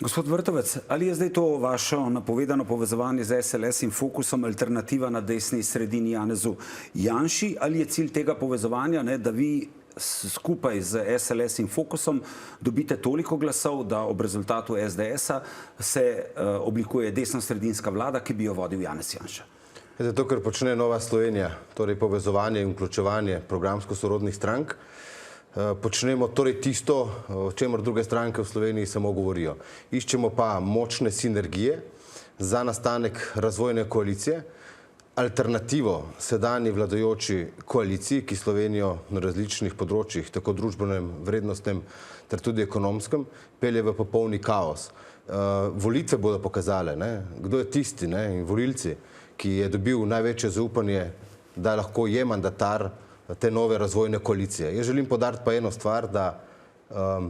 Gospod Vrtovec, ali je zdaj to vaše napovedano povezovanje z SLS in Fokusom alternativa na desni sredini Janezu Janši, ali je cilj tega povezovanja, da vi skupaj z SLS in Fokusom dobite toliko glasov, da ob rezultatu SDS-a se oblikuje desno-sredinska vlada, ki bi jo vodil Janez Janša? Zato, ker počne Nova Slovenija, torej povezovanje in vključevanje programsko sorodnih strank, počnemo torej tisto, o čemer druge stranke v Sloveniji samo govorijo. Iščemo pa močne sinergije za nastanek razvojne koalicije, alternativo sedanji vladajoči koaliciji, ki Slovenijo na različnih področjih, tako družbenem, vrednostnem, ter tudi ekonomskem, pelje v popolni kaos. Volitve bodo pokazale, kdo je tisti in volilci, ki je dobil največje zaupanje, da lahko je mandatar te nove razvojne koalicije. Jaz želim poudariti pa eno stvar, da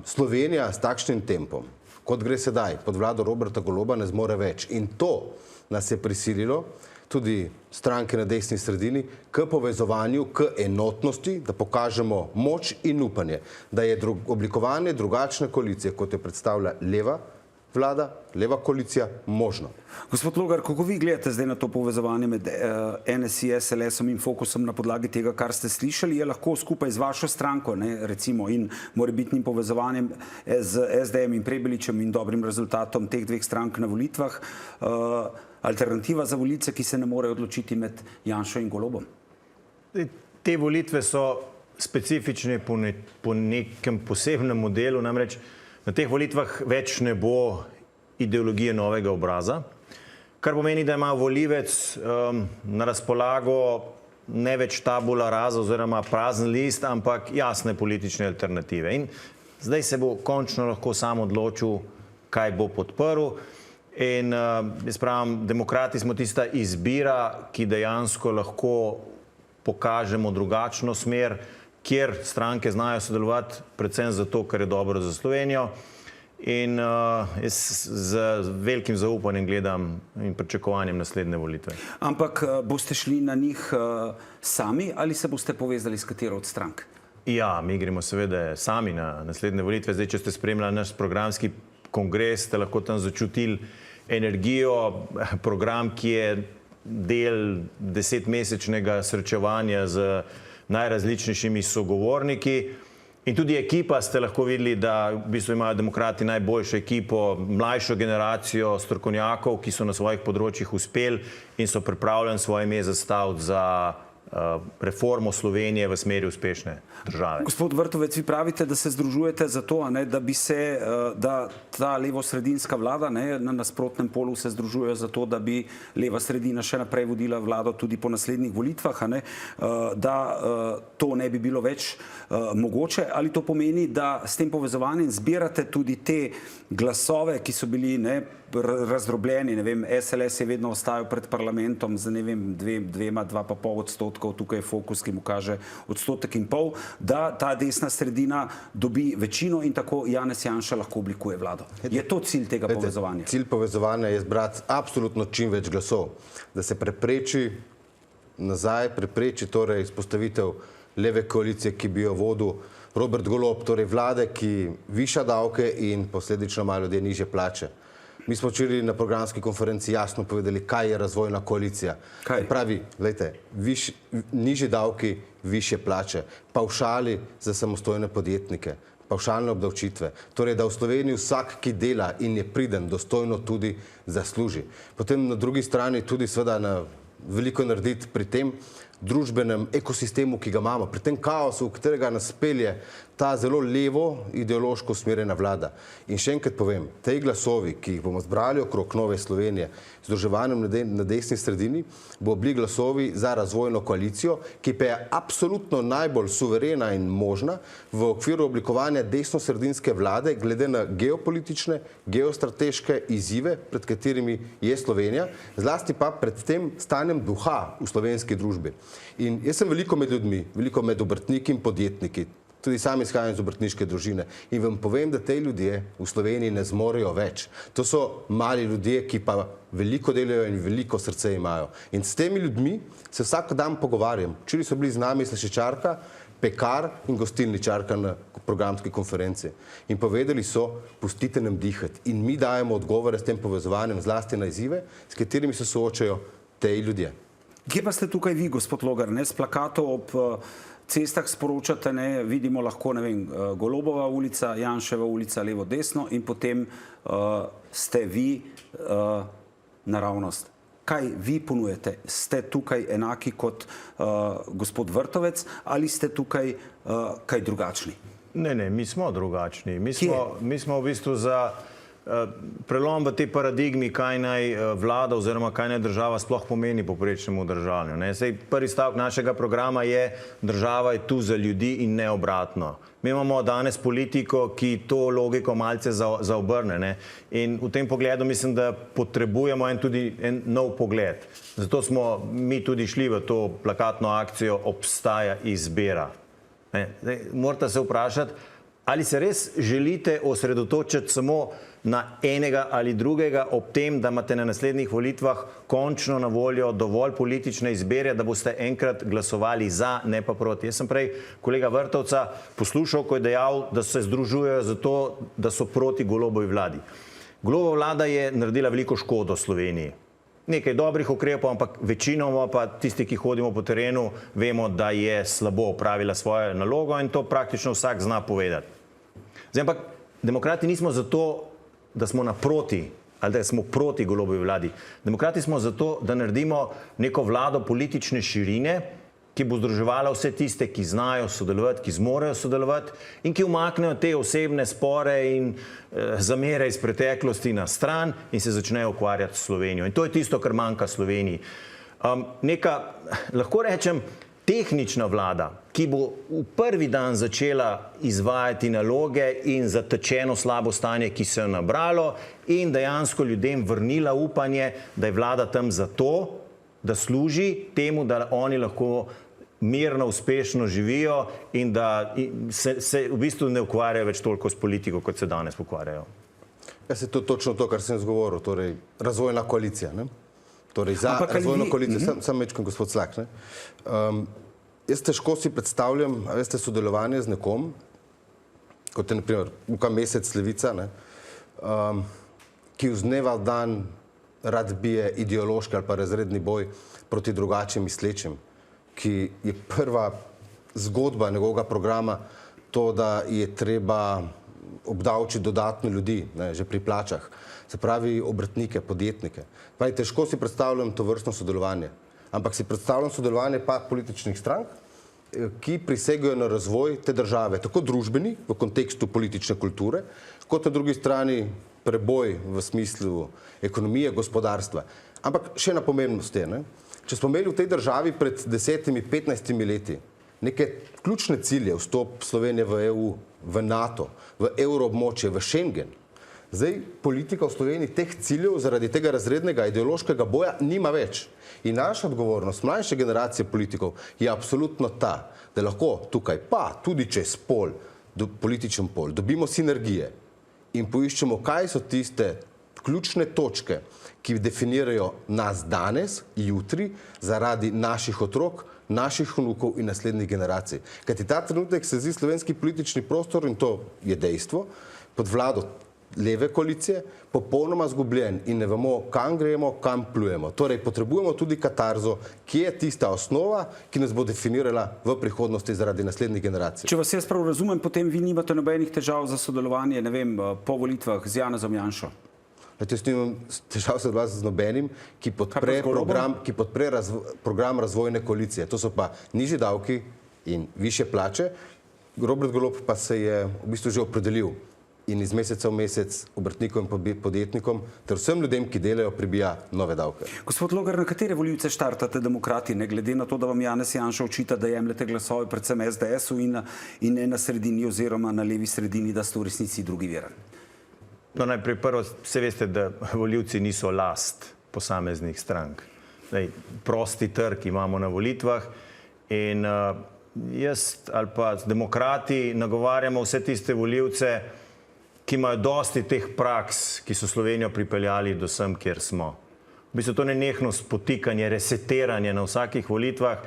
Slovenija s takšnim tempom, kot gre sedaj, pod vlado Roberta Goloba, ne zmore več. In to nas je prisililo, tudi stranke na desni sredini, k povezovanju, k enotnosti, da pokažemo moč in upanje, da je oblikovanje drugačne koalicije, kot jo predstavlja leva vlada, leva koalicija, možno. Gospod Logar, kako vi gledate zdaj na to povezovanje med NSI, SLS-om in Fokusom na podlagi tega, kar ste slišali? Je lahko skupaj z vašo stranko, recimo, in morebitnim povezovanjem z SD-jem in Prebeličem in dobrim rezultatom teh dveh strank na volitvah alternativa za volivce, ki se ne morejo odločiti med Janšo in Golobom? Te volitve so specifične po nekem posebnem modelu, namreč na teh volitvah več ne bo ideologije novega obraza, kar pomeni, da ima volivec na razpolago ne več tabula rasa oziroma prazen list, ampak jasne politične alternative. In zdaj se bo končno lahko sam odločil, kaj bo podprl. In jaz pravim, demokrati smo tista izbira, ki dejansko lahko pokažemo drugačno smer, kjer stranke znajo sodelovati, predvsem zato, ker je dobro za Slovenijo. In jaz z velikim zaupanjem gledam in pričakovanjem naslednje volitve. Ampak boste šli na njih sami ali se boste povezali s katero od strank? Ja, mi gremo seveda sami na naslednje volitve. Zdaj, če ste spremljali naš programski kongres, ste lahko tam začutili energijo, program, ki je del 10-mesečnega srečevanja z najrazličnejšimi sogovorniki. In tudi ekipa ste lahko videli, da v bistvu imajo demokrati najboljšo ekipo, mlajšo generacijo strokovnjakov, ki so na svojih področjih uspeli in so pripravljeni svoje ime zastaviti za reformo Slovenije v smeri uspešne države. Gospod Vrtovec, vi pravite, da se združujete zato, da ta levosredinska vlada na nasprotnem polu se združuje zato, da bi leva sredina še naprej vodila vlado tudi po naslednjih volitvah, da to ne bi bilo več mogoče. Ali to pomeni, da s tem povezovanjem zbirate tudi te glasove, ki so bili razdrobljeni, ne vem, SLS je vedno ostajal pred parlamentom z, ne vem, 2,5%, tukaj je Fokus, ki mu kaže 1,5%, da ta desna sredina dobi večino in tako Janez Janša lahko oblikuje vlado. Je to cilj tega povezovanja? Cilj povezovanja je zbrati absolutno čim več glasov, da se prepreči torej izpostavitev leve koalicije, ki bi jo vodil Robert Golob, torej vlade, ki viša davke in posledično ima ljudje nižje plače. Mi smo včeraj na programski konferenci jasno povedali, kaj je razvojna koalicija. Kaj? Pravi, gledajte, nižji davki, višje plače, pavšali za samostojne podjetnike, pavšalne obdavčitve. Torej, da v Sloveniji vsak, ki dela in je priden, dostojno tudi zasluži. Potem na drugi strani tudi seveda veliko narediti pri tem družbenem ekosistemu, ki ga imamo, pri tem kaosu, v katerega nas pelje ta zelo levo ideološko usmerjena vlada. In še enkrat povem, tej glasovi, ki jih bomo zbrali okrog Nove Slovenije, združevanjem na desni sredini, bo bili glasovi za razvojno koalicijo, ki pa je absolutno najbolj suverena in možna v okviru oblikovanja desno-sredinske vlade, glede na geopolitične, geostrateške izzive, pred katerimi je Slovenija, zlasti pa pred tem stanjem duha v slovenski družbi. In jaz sem veliko med ljudmi, veliko med obrtniki in podjetniki, tudi sam izhajam iz obrtniške družine in vam povem, da te ljudje v Sloveniji ne zmorejo več. To so mali ljudje, ki pa veliko delajo in veliko srce imajo. In s temi ljudmi se vsak dan pogovarjam. Včeraj so bili z nami slaščičarka pekar in gostilničarka na programski konferenci. In povedali so, pustite nam dihati. In mi dajemo odgovore s tem povezovanjem zlasti na izzive, s katerimi se soočajo te ljudje. Kje pa ste tukaj vi, gospod Logar, ne? S plakatov ob cestah sporočate, ne, vidimo lahko, ne vem, Golobova ulica, Janševa ulica, levo, desno in potem ste vi naravnost. Kaj vi ponujete? Ste tukaj enaki kot gospod Vrtovec ali ste tukaj kaj drugačni? Ne, mi smo drugačni. Mi smo v bistvu za prelom v tej paradigmi, kaj naj vlada oziroma kaj naj država sploh pomeni povprečnemu državljanju. Zdaj, prvi stavek našega programa je, država je tu za ljudi in ne obratno. Mi imamo danes politiko, ki to logiko malce zaobrne. In v tem pogledu mislim, da potrebujemo tudi en nov pogled. Zato smo mi tudi šli v to plakatno akcijo Obstaja izbira. Morate se vprašati, ali se res želite osredotočiti samo na enega ali drugega ob tem, da imate na naslednjih volitvah končno na voljo dovolj politične izbire, da boste enkrat glasovali za, ne pa proti. Jaz sem prej kolega Vrtovca poslušal, ko je dejal, da se združujejo zato, da so proti Golobovi vladi. Golobova vlada je naredila veliko škodo Sloveniji. Nekaj dobrih ukrepov, ampak večinoma pa tisti, ki hodimo po terenu, vemo, da je slabo opravila svojo nalogo in to praktično vsak zna povedati. Zdaj, ampak demokrati nismo zato, da smo naproti ali da smo proti Golobovi vladi. Demokrati smo zato, da naredimo neko vlado politične širine, ki bo združevala vse tiste, ki znajo sodelovati, ki zmorejo sodelovati in ki umaknejo te osebne spore in zamere iz preteklosti na stran in se začnejo ukvarjati s Slovenijo. In to je tisto, kar manjka Sloveniji. Neka, lahko rečem, tehnična vlada, ki bo v prvi dan začela izvajati naloge in zatečeno slabo stanje, ki se je nabralo in dejansko ljudem vrnila upanje, da je vlada tam zato, da služi temu, da oni lahko mirno, uspešno živijo in da se v bistvu ne ukvarjajo več toliko s politiko, kot se danes ukvarjajo. Jaz je to točno to, kar sem izgovoril, torej razvojna koalicija. Torej za razvojno koalicijo, sam mečkam gospod Slak. Jaz težko si predstavljam, a veste, sodelovanje z nekom, kot je naprimer Luka Mesec Levica, ki v dneva v dan rad bije ideološki ali pa razredni boj proti drugačnim mislečim, ki je prva zgodba njegovega programa to, da je treba obdavčiti dodatno ljudi, že pri plačah, se pravi obrtnike, podjetnike. Težko si predstavljam to vrstno sodelovanje, ampak si predstavljam sodelovanje pa političnih strank, ki prisegajo na razvoj te države, tako družbeni v kontekstu politične kulture, kot na drugi strani preboj v smislu ekonomije, gospodarstva. Ampak še na pomembnost je, če smo imeli v tej državi pred 10-15 leti neke ključne cilje, vstop Slovenije v EU, v NATO, v evroobmočje, v Schengen, zdaj politika v Sloveniji teh ciljev zaradi tega razrednega ideološkega boja nima več. In naša odgovornost, mlajše generacije politikov, je absolutno ta, da lahko tukaj pa tudi čez pol, političen pol, dobimo sinergije in poiščemo, kaj so tiste ključne točke, ki definirajo nas danes, jutri, zaradi naših otrok, naših vnukov in naslednjih generacij. Kajti ta trenutek se zdi slovenski politični prostor, in to je dejstvo, pod vlado leve koalicije, popolnoma zgubljen in ne vemo, kam gremo, kam plujemo. Torej, potrebujemo tudi katarzo, ki je tista osnova, ki nas bo definirala v prihodnosti zaradi naslednjih generacij. Če vas jaz prav razumem, potem vi nimate nobenih težav za sodelovanje, ne vem, po volitvah z Janezom Janšo. Jaz nimam težav z nobenim, ki podpre program razvojne koalicije. To so pa nižji davki in višje plače. Robert Golob pa se je v bistvu že opredelil in iz meseca v mesec obrtnikom in podjetnikom ter vsem ljudem, ki delajo, pribija nove davke. Gospod Logar, na katere volivce štartate demokrati, ne glede na to, da vam Janez Janša očita, da jemljete glasove predvsem SDS-u in ne na sredini oziroma na levi sredini, da ste v resnici drugi vir? No, najprej prvo, vse veste, da volivci niso last posameznih strank. Prosti trg imamo na volitvah in jaz ali pa demokrati nagovarjamo vse tiste volivce, ki imajo dosti teh praks, ki so Slovenijo pripeljali do sem, kjer smo. v bistvu to nenehno spotikanje, resetiranje na vsakih volitvah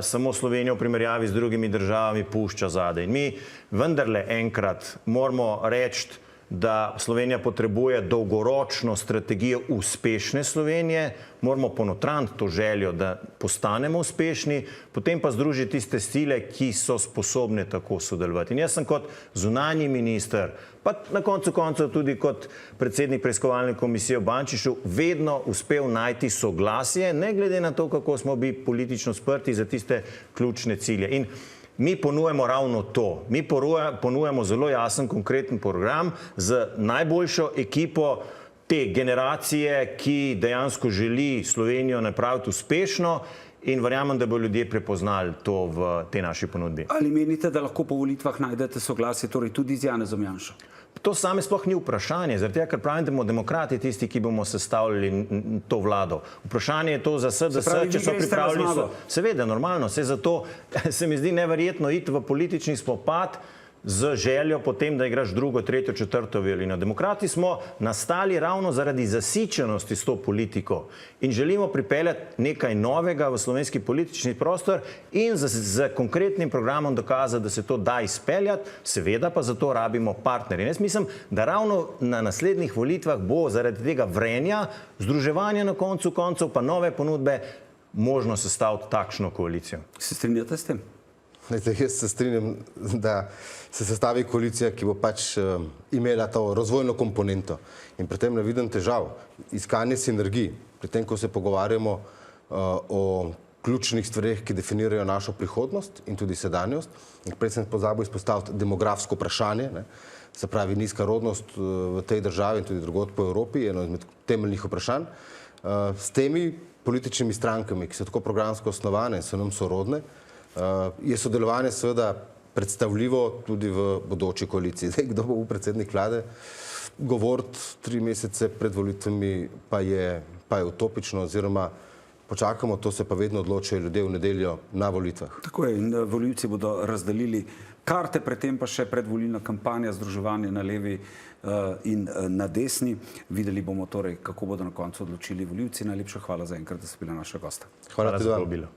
samo Slovenijo v primerjavi z drugimi državami pušča zadaj. In mi vendarle enkrat moramo reči, da Slovenija potrebuje dolgoročno strategijo uspešne Slovenije, moramo ponotraniti to željo, da postanemo uspešni, potem pa združiti tiste sile, ki so sposobne tako sodelovati. In jaz sem kot zunanji minister, pa na koncu koncev tudi kot predsednik preiskovalne komisije v Bančišu, vedno uspel najti soglasje, ne glede na to, kako smo bili politično sprti za tiste ključne cilje. In mi ponujemo ravno to. Mi ponujemo zelo jasen, konkreten program z najboljšo ekipo te generacije, ki dejansko želi Slovenijo napraviti uspešno in verjamem, da bo ljudje prepoznali to v tej naši ponudbi. Ali menite, da lahko po volitvah najdete soglasje torej tudi z Janezom Janšo? To same sploh ni vprašanje, zaradi tega, ker pravim, da bomo demokrati tisti, ki bomo sestavljali to vlado. Vprašanje je to za SDS, če so pripravljeni. Seveda, normalno, se zato se mi zdi neverjetno iti v politični spopad z željo potem, da igraš drugo, tretjo, četrto violino. Demokrati smo nastali ravno zaradi zasičenosti s to politiko in želimo pripeljati nekaj novega v slovenski politični prostor in z konkretnim programom dokazati, da se to da izpeljati, seveda pa zato rabimo partnerje. Jaz mislim, da ravno na naslednjih volitvah bo zaradi tega vrenja, združevanja na koncu koncev pa nove ponudbe možno sestaviti takšno koalicijo. Se strinjate s tem? Jaz se strinjam, da se sestavi koalicija, ki bo pač imela to razvojno komponento. In pri tem ne vidim težav. Iskanje sinergij, pri tem, ko se pogovarjamo o ključnih stvareh, ki definirajo našo prihodnost in tudi sedanjost. In prej sem pozabil izpostaviti demografsko vprašanje, se pravi nizka rodnost v tej državi in tudi drugod po Evropi, eno izmed temeljnih vprašanj. S temi političnimi strankami, ki so tako programsko osnovane in so nam sorodne, je sodelovanje seveda predstavljivo tudi v bodoči koaliciji. Zdaj, kdo bo predsednik vlade, govoriti 3 mesece pred volitvami pa je utopično, oziroma počakamo, to se pa vedno odločajo ljudje v nedeljo na volitvah. Tako je, in volivci bodo razdelili karte, predtem pa še predvolilna kampanja, združevanje na levi in na desni. Videli bomo torej, kako bodo na koncu odločili volivci. Najlepša hvala za enkrat, da ste bili naša gosta. Hvala za povabilo.